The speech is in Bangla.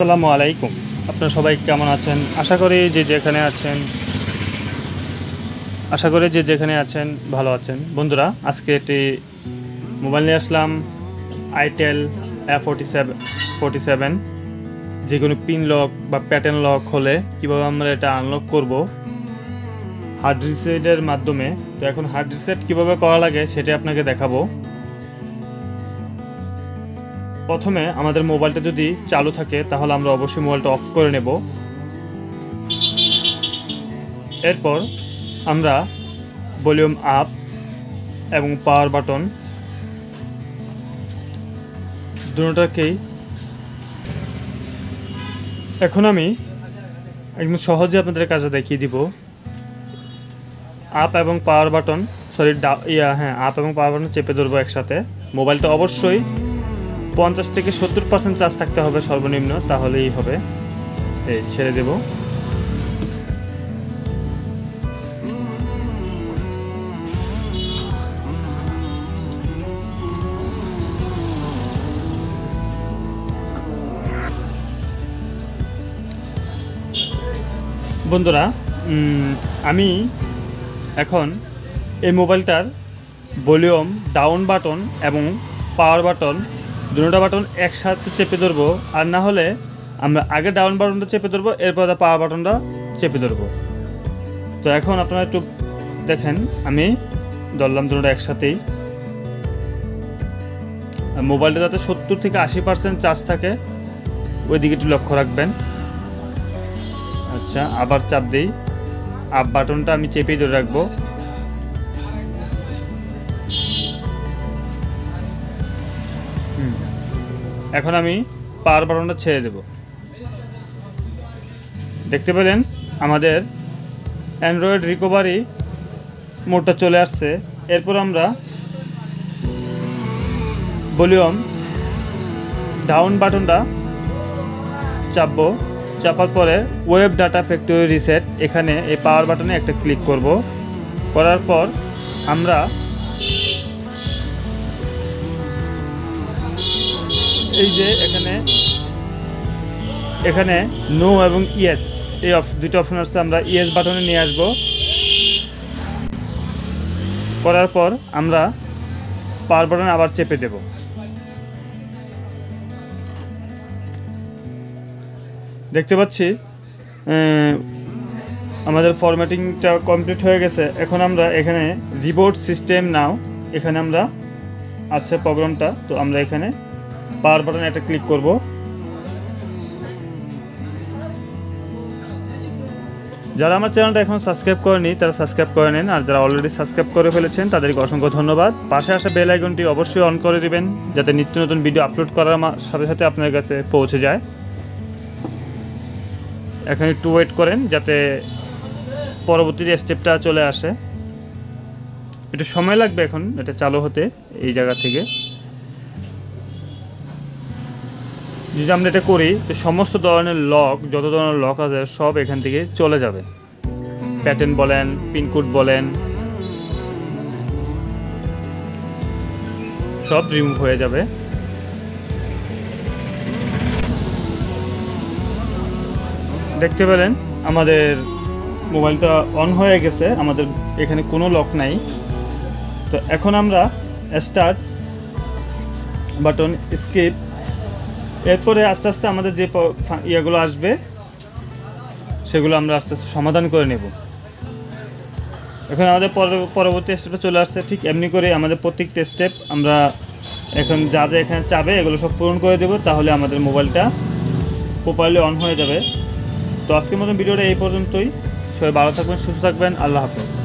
আসসালামু আলাইকুম। আপনারা সবাই কেমন আছেন? আশা করি যে যেখানে আছেন ভালো আছেন। বন্ধুরা, আজকে একটি মোবাইল নিয়ে আসলাম, Itel A47। যে কোনো পিন লক বা প্যাটার্ন লক হলে কীভাবে আমরা এটা আনলক করব হার্ড রিসেটের মাধ্যমে। তো এখন হার্ড রিসেট কীভাবে করা লাগে সেটা আপনাকে দেখাবো। প্রথমে আমাদের মোবাইলটা যদি চালু থাকে তাহলে আমরা অবশ্যই মোবাইলটা অফ করে নেব। এরপর আমরা ভলিউম আপ এবং পাওয়ার বাটন দুটোটাকেই এখন আমি একদম সহজে আপনাদের কাছে দেখিয়ে দিব। আপ এবং পাওয়ার বাটন আপ এবং পাওয়ার বাটন চেপে ধরবো একসাথে। মোবাইলটা অবশ্যই 50 থেকে 70% চার্জ থাকতে হবে সর্বনিম্ন, তাহলেই হবে। এই ছেড়ে দেব। বন্ধুরা, আমি এখন এই মোবাইলটার ভলিউম ডাউন বাটন এবং পাওয়ার বাটন দুটো বাটন একসাথে চেপে ধরবো, আর না হলে আমরা আগে ডাউন বাটনটা চেপে ধরবো, এরপর পাওয়ার বাটনটা চেপে ধরবো। তো এখন আপনারা একটু দেখেন, আমি ধরলাম দুটো একসাথেই। মোবাইলটা যাতে 70 থেকে 80% চার্জ থাকে ওই দিকে একটু লক্ষ্য রাখবেন। আচ্ছা, আবার চাপ দিই। আপ বাটনটা আমি চেপেই ধরে রাখবো। এখন আমি পাওয়ার বাটনটা ছেড়ে দেব। দেখতে পেলেন আমাদের অ্যান্ড্রয়েড রিকভারি মোডটা চলে আসছে। এরপর আমরা ভলিউম ডাউন বাটনটা চাপবো। চাপার পরে ওয়েব ডাটা ফ্যাক্টরি রিসেট, এখানে এই পাওয়ার বাটনে একটা ক্লিক করব। করার পর আমরা এই যে এখানে নো এবং ইয়েস এই দুটো অপশন আছে, আমরা ইয়েস বাটনে নিয়ে আসব। করার পর আমরা পাওয়ার বাটন আবার চেপে দেব। দেখতে পাচ্ছি আমাদের ফরম্যাটিংটা কমপ্লিট হয়ে গেছে। এখন আমরা এখানে রিবোট সিস্টেম নাও, এখানে আমরা আছে প্রোগ্রামটা। তো আমরা এখানে পাওয়ার বাটনে একটা ক্লিক করব। যারা আমার চ্যানেলটা এখন সাবস্ক্রাইব করেনি তারা সাবস্ক্রাইব করে নেন, আর যারা অলরেডি সাবস্ক্রাইব করে ফেলেছেন তাদেরকে অসংখ্য ধন্যবাদ। পাশে আসা বেল আইকনটি অবশ্যই অন করে দিবেন যাতে নিত্য নতুন ভিডিও আপলোড করার সাথে সাথে আপনার কাছে পৌঁছে যায়। এখন একটু ওয়েট করেন যাতে পরবর্তী স্টেপটা চলে আসে। একটু সময় লাগবে এখন এটা চালু হতে। এই জায়গা থেকে যদি আমরা এটা করি তো সমস্ত ধরনের লক, যত ধরনের লক আছে সব এখান থেকে চলে যাবে। প্যাটার্ন বলেন, পিনকোড বলেন, সব রিমুভ হয়ে যাবে। দেখতে পেলেন আমাদের মোবাইলটা অন হয়ে গেছে, আমাদের এখানে কোনো লক নাই। তো এখন আমরা স্টার্ট বাটন, স্কিপ, এরপরে আস্তে আস্তে আমাদের যে ইয়েগুলো আসবে সেগুলো আমরা আস্তে আস্তে সমাধান করে নেব। এখন আমাদের পরবর্তী স্টেপে চলে আসছে। ঠিক এমনি করে আমাদের প্রত্যেকটা স্টেপ আমরা এখন যা যা এখানে চাবে এগুলো সব পূরণ করে দেব, তাহলে আমাদের মোবাইলটা প্রপারলি অন হয়ে যাবে। তো আজকের মতন ভিডিওটা এই পর্যন্তই। সবাই ভালো থাকবেন, সুস্থ থাকবেন। আল্লাহ হাফেজ।